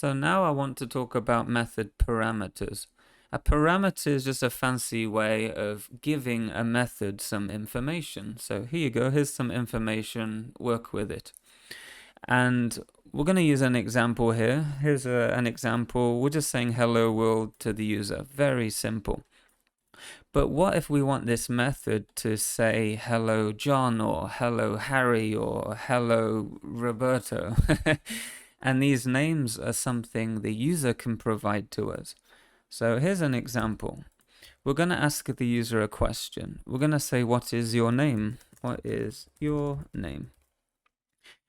So now I want to talk about method parameters. A parameter is just a fancy way of giving a method some information. So here you go, here's some information, work with it. And we're going to use an example here. Here's an example. We're just saying hello world to the user. Very simple. But what if we want this method to say hello John or hello Harry or hello Roberto? And these names are something the user can provide to us. So here's an example. We're going to ask the user a question. We're going to say, what is your name? What is your name?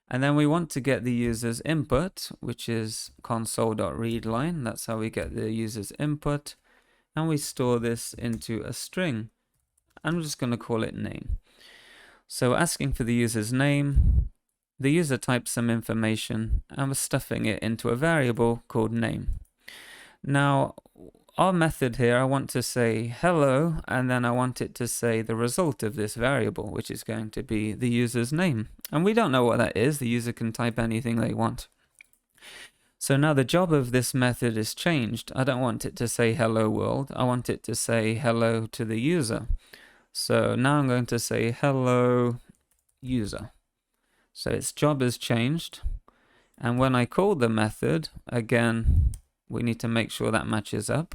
And then we want to get the user's input, which is console.readline. That's how we get the user's input. And we store this into a string. And we're just going to call it name. So asking for the user's name, the user types some information, and we're stuffing it into a variable called name. Now, our method here, I want to say hello, and then I want it to say the result of this variable, which is going to be the user's name. And we don't know what that is. The user can type anything they want. So now the job of this method is changed. I don't want it to say hello world. I want it to say hello to the user. So now I'm going to say hello user. So its job has changed. And when I call the method, again, we need to make sure that matches up.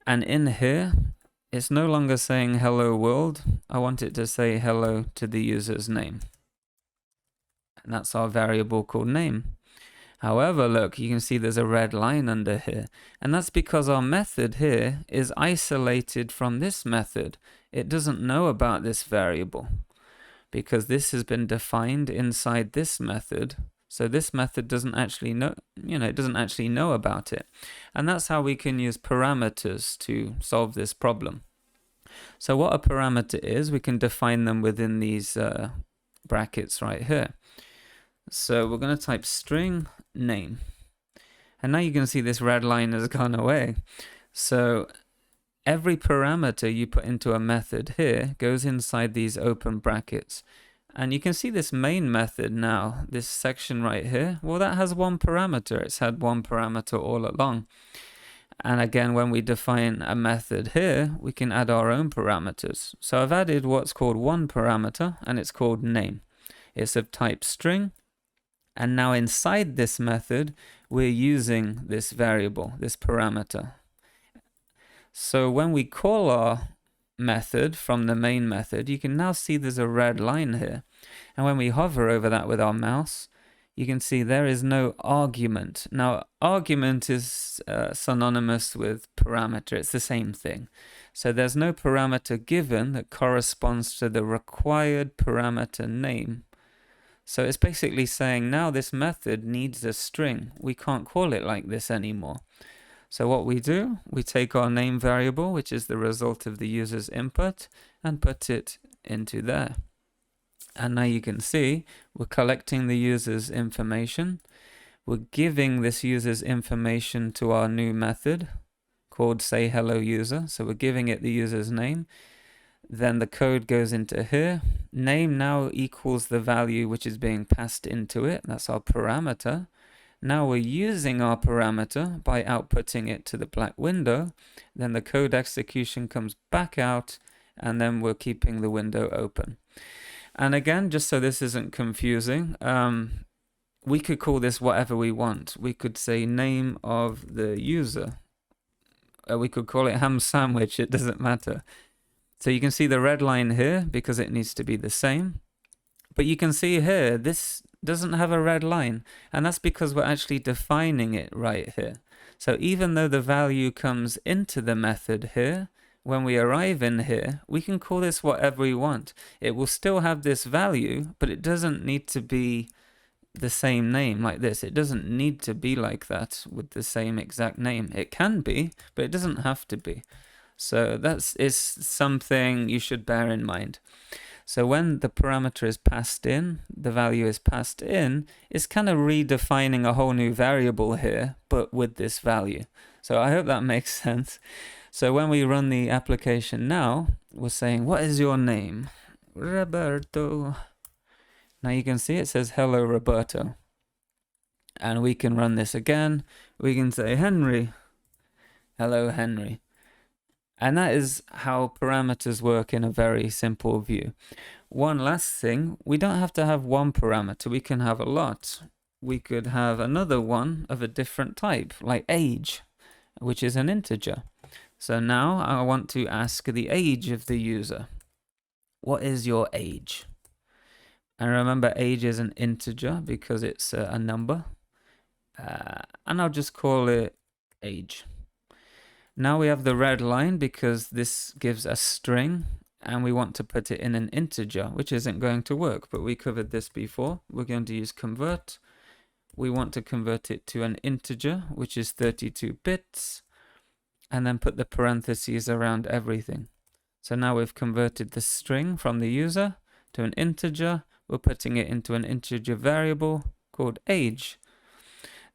And in here, it's no longer saying hello world. I want it to say hello to the user's name. And that's our variable called name. However, look, you can see there's a red line under here. And that's because our method here is isolated from this method. It doesn't know about this variable because this has been defined inside this method. So this method doesn't actually know, it doesn't actually know about it. And that's how we can use parameters to solve this problem. So what a parameter is, we can define them within these brackets right here. So we're going to type string name. And now you can see this red line has gone away. So every parameter you put into a method here goes inside these open brackets. And you can see this main method now, this section right here, well, that has one parameter. It's had one parameter all along. And again, when we define a method here, we can add our own parameters. So I've added what's called one parameter, and it's called name. It's of type string. And now inside this method, we're using this variable, this parameter. So when we call our method from the main method, you can now see there's a red line here. And when we hover over that with our mouse, you can see there is no argument. Now, argument is synonymous with parameter. It's the same thing. So there's no parameter given that corresponds to the required parameter name. So it's basically saying now this method needs a string. We can't call it like this anymore. So what we do, we take our name variable, which is the result of the user's input, and put it into there. And now you can see we're collecting the user's information. We're giving this user's information to our new method called say hello user. So we're giving it the user's name. Then the code goes into here. Name now equals the value which is being passed into it. That's our parameter. Now we're using our parameter by outputting it to the black window. Then the code execution comes back out, and then we're keeping the window open. And again, just so this isn't confusing, we could call this whatever we want. We could say name of the user. We could call it ham sandwich. It doesn't matter. So you can see the red line here because it needs to be the same. But you can see here, this doesn't have a red line. And that's because we're actually defining it right here. So even though the value comes into the method here, when we arrive in here, we can call this whatever we want. It will still have this value, but it doesn't need to be the same name like this. It doesn't need to be like that with the same exact name. It can be, but it doesn't have to be. So that is something you should bear in mind. So when the parameter is passed in, the value is passed in, it's kind of redefining a whole new variable here, but with this value. So I hope that makes sense. So when we run the application now, we're saying, what is your name? Roberto. Now you can see it says hello Roberto. And we can run this again. We can say, Henry, hello, Henry. And that is how parameters work in a very simple view. One last thing, we don't have to have one parameter, we can have a lot. We could have another one of a different type, like age, which is an integer. So now I want to ask the age of the user. What is your age? And remember, age is an integer because it's a number. And I'll just call it age. Now we have the red line because this gives a string and we want to put it in an integer, which isn't going to work, but we covered this before. We're going to use convert. We want to convert it to an integer, which is 32 bits, and then put the parentheses around everything. So now we've converted the string from the user to an integer. We're putting it into an integer variable called age.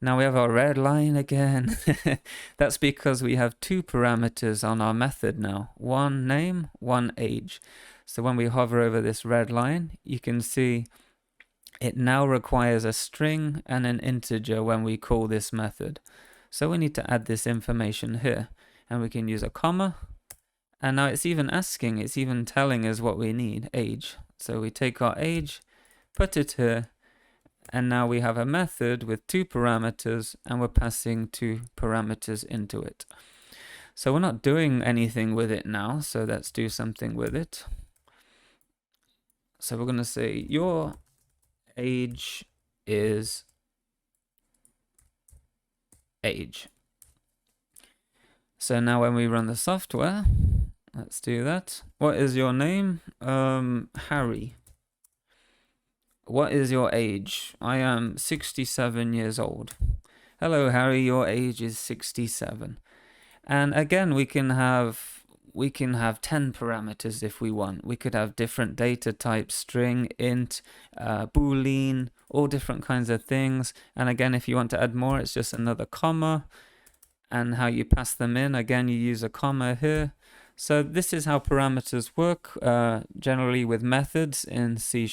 Now we have our red line again. That's because we have two parameters on our method now. One name, one age. So when we hover over this red line, you can see it now requires a string and an integer when we call this method. So we need to add this information here. And we can use a comma. And now it's even asking, it's even telling us what we need, age. So we take our age, put it here, and now we have a method with two parameters and we're passing two parameters into it. So we're not doing anything with it now, so let's do something with it. So we're going to say your age is age. So now when we run the software, let's do that. What is your name? Harry. What is your age? I am 67 years old. Hello, Harry, your age is 67. And again, we can have 10 parameters if we want. We could have different data types, string, int, boolean, all different kinds of things. And again, if you want to add more, it's just another comma. And how you pass them in, again, you use a comma here. So this is how parameters work generally with methods in C#.